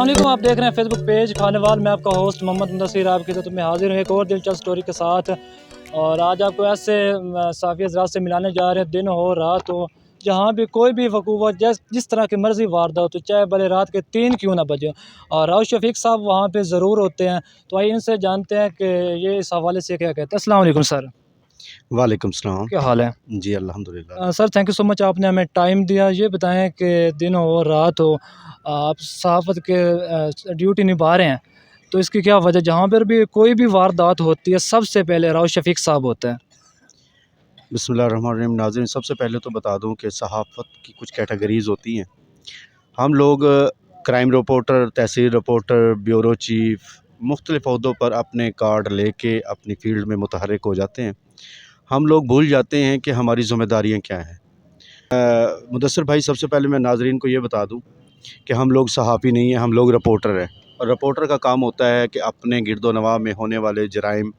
वालेकुम, आप देख रहे हैं फेसबुक पेज खानेवाल। मैं आपका होस्ट मोहम्मद मुदस्सिर आपकी खिदमत में हाजिर हूँ एक और दिलचस्प स्टोरी के साथ। और आज आपको ऐसे साफ़ी हज़रात से मिलाने जा रहे हैं, दिन हो रात हो, जहाँ भी कोई भी वकूवत जिस तरह की मर्ज़ी वारदात हो, चाहे भले रात के 3 क्यों ना बजे, और राव शफीक साहब वहाँ पे ज़रूर होते हैं। तो आइए इनसे जानते हैं कि ये इस हवाले से क्या कहते हैं। अस्सलाम वालेकुम सर, वालेकुम सलाम। क्या हाल है? जी अल्हम्दुलिल्लाह। Sir thank you so much, आपने हमें टाइम दिया। ये बताएं कि दिन हो रात हो, आप सहाफ़त के ड्यूटी निभा रहे हैं, तो इसकी क्या वजह? जहाँ पर भी कोई भी वारदात होती है, सबसे पहले राव शफीक साहब होते हैं। बिस्मिल्लाहिर्रहमानिर्रहीम। नाज़रीन, सबसे पहले तो बता दूं कि सहाफ़त की कुछ कैटेगरीज़ होती हैं। हम लोग क्राइम रिपोर्टर, तहसील रिपोर्टर, ब्यूरो चीफ़, मुख्तलिफ़ ओहदों पर अपने कार्ड लेके अपनी फ़ील्ड में मुतहर्रिक हो जाते हैं। हम लोग भूल जाते हैं कि हमारी ज़िम्मेदारियाँ क्या हैं। मुदस्सिर भाई, सबसे पहले मैं नाज़रीन को ये बता दूं कि हम लोग सहाफ़ी नहीं हैं, हम लोग रिपोर्टर हैं। और रिपोर्टर का काम होता है कि अपने गिरदोनवा में होने वाले जराइम,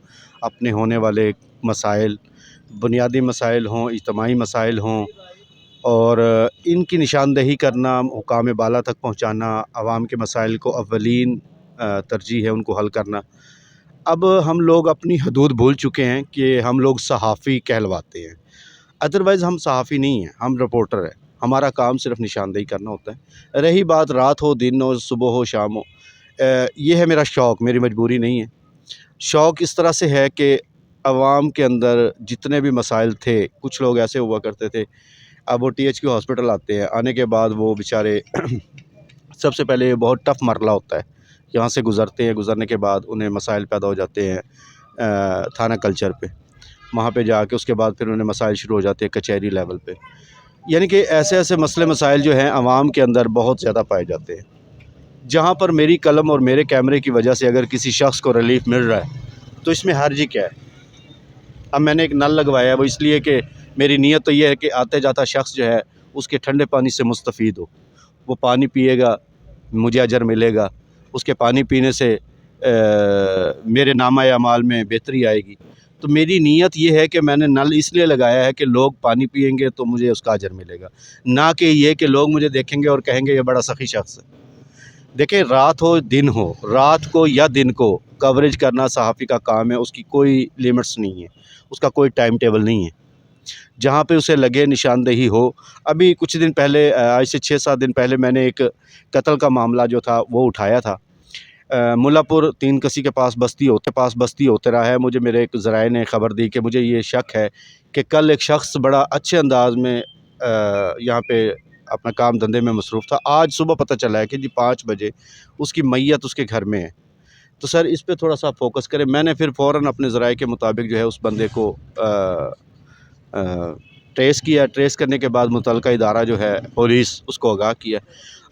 अपने होने वाले मसाइल, बुनियादी मसाइल हों, इज्तिमाई मसाइल हों, और इनकी निशानदही करना, हुकाम बाला तक पहुँचाना, आवाम के मसाइल को अव्वलीन तरजीह है उनको हल करना। अब हम लोग अपनी हदूद भूल चुके हैं कि हम लोग सहाफ़ी कहलवाते हैं। अदरवाइज़ हम सहाफ़ी नहीं हैं, हम रिपोर्टर हैं। हमारा काम सिर्फ निशानदेही करना होता है। रही बात रात हो, दिन हो, सुबह हो, शाम हो, ये है मेरा शौक़, मेरी मजबूरी नहीं है। शौक़ इस तरह से है कि आवाम के अंदर जितने भी मसाइल थे, कुछ लोग ऐसे हुआ करते थे, अब वो THQ हॉस्पिटल आते हैं, आने के बाद वो बेचारे सबसे पहले ये बहुत टफ़ मरला होता है। यहाँ से गुज़रते हैं, गुज़रने के बाद उन्हें मसाइल पैदा हो जाते हैं थाना कल्चर पे। वहाँ पे जाके उसके बाद फिर उन्हें मसाइल शुरू हो जाते हैं कचहरी लेवल पे। यानी कि ऐसे ऐसे मसले मसाइल जो हैं आवाम के अंदर बहुत ज़्यादा पाए जाते हैं, जहाँ पर मेरी कलम और मेरे कैमरे की वजह से अगर किसी शख्स को रिलीफ मिल रहा है तो इसमें हर्ज क्या है। अब मैंने एक नल लगवाया है, वो इसलिए कि मेरी नीयत तो ये है कि आते जाता शख्स जो है उसके ठंडे पानी से मुस्तफ़ीद हो। वो पानी पिएगा, मुझे अजर मिलेगा, उसके पानी पीने से मेरे नामा अमाल में बेहतरी आएगी। तो मेरी नीयत ये है कि मैंने नल इसलिए लगाया है कि लोग पानी पिएंगे तो मुझे उसका अजर मिलेगा, ना कि ये कि लोग मुझे देखेंगे और कहेंगे ये बड़ा सखी शख्स है। देखिए, रात हो दिन हो, रात को या दिन को कवरेज करना सहाफ़ी का काम है। उसकी कोई लिमिट्स नहीं है, उसका कोई टाइम टेबल नहीं है। जहाँ पे उसे लगे निशानदेही हो। अभी कुछ दिन पहले, आज से 6-7 दिन पहले, मैंने एक कत्ल का मामला जो था वो उठाया था। मुल्लापुर 3 कसी के पास बस्ती होते रहा है। मुझे मेरे एक ज़राए ने ख़बर दी कि मुझे ये शक है कि कल एक शख्स बड़ा अच्छे अंदाज में यहाँ पे अपना काम धंधे में मसरूफ़ था। आज सुबह पता चला है कि जी 5 बजे उसकी मैयत उसके घर में है। तो सर, इस पे थोड़ा सा फोकस करें। मैंने फिर फ़ौरन अपने ज़राए के मुताबिक जो है उस बंदे को ट्रेस किया। ट्रेस करने के बाद मुतल्लिका इदारा जो है पुलिस, उसको आगाह किया।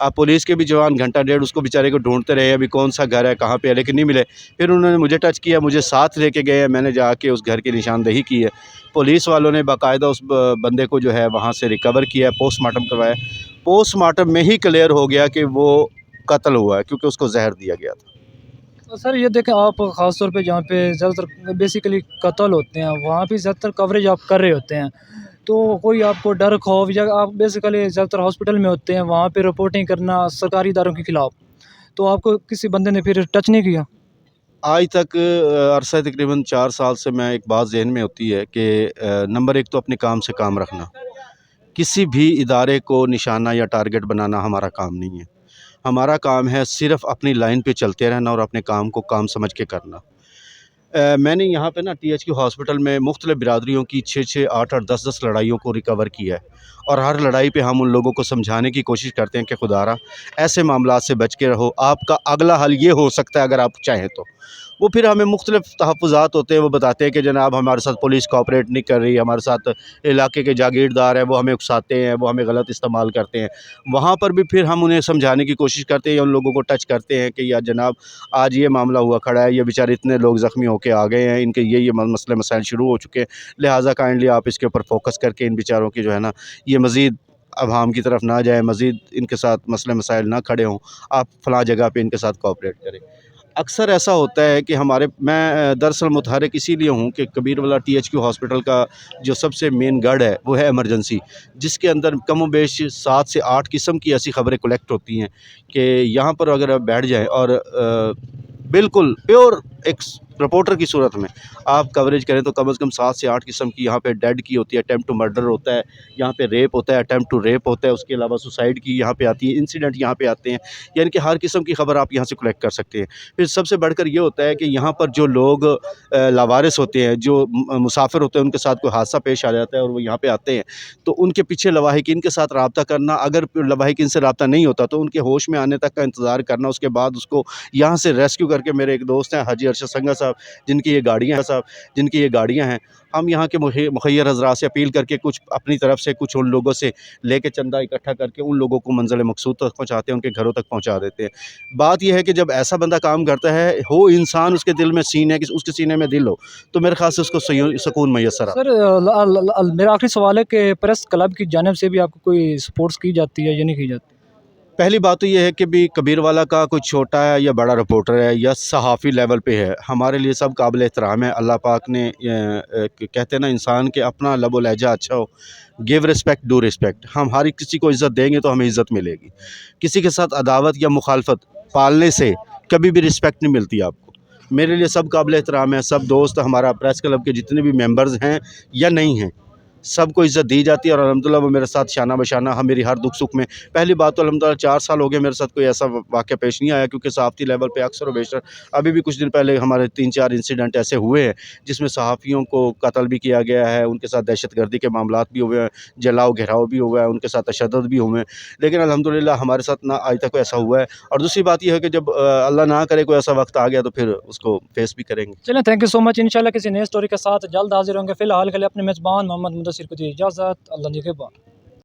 अब पुलिस के भी जवान घंटा डेढ़ उसको बेचारे को ढूंढते रहे, अभी कौन सा घर है, कहाँ पे है, लेकिन नहीं मिले। फिर उन्होंने मुझे टच किया, मुझे साथ लेके गए, मैंने जाके उस घर की निशानदेही की है। पुलिस वालों ने बाकायदा उस बंदे को जो है वहाँ से रिकवर किया, पोस्टमार्टम करवाया। पोस्टमार्टम में ही क्लियर हो गया कि वो कत्ल हुआ है, क्योंकि उसको जहर दिया गया था। तो सर ये देखें, आप ख़ास तौर पे जहाँ पे ज़्यादातर बेसिकली कत्ल होते हैं, वहाँ पे ज़्यादातर कवरेज आप कर रहे होते हैं, तो कोई आपको डर खौफ, या आप बेसिकली ज़्यादातर हॉस्पिटल में होते हैं, वहाँ पे रिपोर्टिंग करना सरकारी इदारों के ख़िलाफ़, तो आपको किसी बंदे ने फिर टच नहीं किया? आज तक अरसा तकरीबन 4 साल से मैं एक बात ज़हन में होती है कि नंबर 1 तो अपने काम से काम रखना। किसी भी इदारे को निशाना या टारगेट बनाना हमारा काम नहीं है। हमारा काम है सिर्फ़ अपनी लाइन पे चलते रहना और अपने काम को काम समझ के करना। मैंने यहाँ पे ना THQ हॉस्पिटल में मुख्तलिफ़ बिरादरियों की 6-6, 8-8, 10-10 लड़ाइयों को रिकवर किया है, और हर लड़ाई पे हम उन लोगों को समझाने की कोशिश करते हैं कि खुदारा ऐसे मामलात से बच के रहो, आपका अगला हल ये हो सकता है अगर आप चाहें तो। वो फिर हमें मुख्तलिफ़ तहफ़्फ़ुज़ात होते हैं, वो बताते हैं कि जनाब हमारे साथ पुलिस कोऑपरेट नहीं कर रही, हमारे साथ इलाके के जागीरदार हैं वो हमें उकसाते हैं, वो हमें गलत इस्तेमाल करते हैं। वहाँ पर भी फिर हम उन्हें समझाने की कोशिश करते हैं या उन लोगों को टच करते हैं कि यार जनाब, आज ये मामला हुआ खड़ा है, ये बेचारे इतने लोग ज़ख्मी होके आ गए हैं, इनके ये मसले मसाइल शुरू हो चुके हैं, लिहाजा काइंडली आप इसके ऊपर फोकस करके इन बेचारों की जो है ना, ये मज़ीद अवाम की तरफ ना जाए, मज़ीद इनके साथ मसले मसाइल ना खड़े हों, आप फ़लाँ जगह पे इनके साथ कोऑपरेट करें। اکثر ایسا ہوتا ہے کہ میں دراصل متحرک اسی لیے ہوں کہ کبیر والا THQ ہاسپٹل کا جو سب سے مین گڑھ ہے وہ ہے ایمرجنسی، جس کے اندر کم و بیش 7 سے 8 قسم کی ایسی خبریں کلیکٹ ہوتی ہیں کہ یہاں پر اگر آپ بیٹھ جائیں اور بالکل پیور ایک رپورٹر کی صورت میں آپ کوریج کریں تو کم از کم 7 سے 8 قسم کی یہاں پہ ڈیڈ کی ہوتی ہے، اٹیمپٹ ٹو مرڈر ہوتا ہے، یہاں پہ ریپ ہوتا ہے، اٹیمپٹ ٹو ریپ ہوتا ہے، اس کے علاوہ سوسائڈ کی یہاں پہ آتی ہے، انسیڈنٹ یہاں پہ آتے ہیں، یعنی کہ ہر قسم کی خبر آپ یہاں سے کلیکٹ کر سکتے ہیں۔ پھر سب سے بڑھ کر یہ ہوتا ہے کہ یہاں پر جو لوگ لاوارث ہوتے ہیں، جو مسافر ہوتے ہیں، ان کے ساتھ کوئی حادثہ پیش آ جاتا ہے اور وہ یہاں پہ آتے ہیں تو ان کے پیچھے لواحقین کے ساتھ رابطہ کرنا، اگر لواحقین سے رابطہ نہیں ہوتا تو ان کے ہوش میں آنے تک کا انتظار کرنا، اس کے بعد اس کو یہاں سے ریسکیو کر کے، میرے ایک دوست ہیں حاجی ارشد سنگا صاحب جن کی یہ گاڑیاں ہیں، ہم یہاں کے مخیر حضرات سے اپیل کر کے کچھ اپنی طرف سے کچھ ان لوگوں سے لے کے چندہ اکٹھا کر کے ان لوگوں کو منزل مقصود تک پہنچاتے ہیں، ان کے گھروں تک پہنچا دیتے ہیں۔ بات یہ ہے کہ جب ایسا بندہ کام کرتا ہے، ہو انسان اس کے دل میں سین ہے کہ اس کے سینے میں دل ہو تو میرے خیال سے اس کو سکون میسر آتا ہے۔ سر میرا آخری سوال ہے کہ پریس کلب کی جانب سے بھی آپ کو کوئی سپورٹس کی جاتی ہے یا نہیں کی جاتی؟ پہلی بات تو یہ ہے کہ بھی کبیر والا کا کوئی چھوٹا ہے یا بڑا رپورٹر ہے یا صحافی لیول پہ ہے، ہمارے لیے سب قابل احترام ہے۔ اللہ پاک نے کہتے ہیں نا انسان کے اپنا لب و لہجہ اچھا ہو، گیو رسپیکٹ ڈو رسپیکٹ، ہم ہر کسی کو عزت دیں گے تو ہمیں عزت ملے گی۔ کسی کے ساتھ عداوت یا مخالفت پالنے سے کبھی بھی رسپیکٹ نہیں ملتی آپ کو۔ میرے لیے سب قابل احترام ہے، سب دوست، ہمارا پریس کلب کے جتنے بھی ممبرز ہیں یا نہیں ہیں، سب کو عزت دی جاتی ہے اور الحمدللہ وہ میرے ساتھ شانہ بشانہ، ہم میری ہر دکھ سکھ میں۔ پہلی بات تو الحمدللہ 4 سال ہو گئے میرے ساتھ کوئی ایسا واقعہ پیش نہیں آیا، کیونکہ صحافتی لیول پہ اکثر و بیشتر ابھی بھی کچھ دن پہلے ہمارے 3-4 انسیڈنٹ ایسے ہوئے ہیں جس میں صحافیوں کو قتل بھی کیا گیا ہے، ان کے ساتھ دہشت گردی کے معاملات بھی ہوئے ہیں، جلاؤ گھیراؤ بھی ہوا ہے، ان کے ساتھ تشدد بھی ہوئے ہیں، لیکن الحمدللہ ہمارے ساتھ نہ آج تک ایسا ہوا ہے۔ اور دوسری بات یہ ہے کہ جب اللہ نہ کرے کوئی ایسا وقت آ گیا تو پھر اس کو فیس بھی کریں گے۔ چلیں، تھینک یو سو مچ، انشاءاللہ کسی نئے اسٹوری کے ساتھ جلد حاضر ہوں گے۔ فی الحال کے لیے اپنے میزبان محمد مدثر کو دیجیے اجازت، اللہ نگہبان۔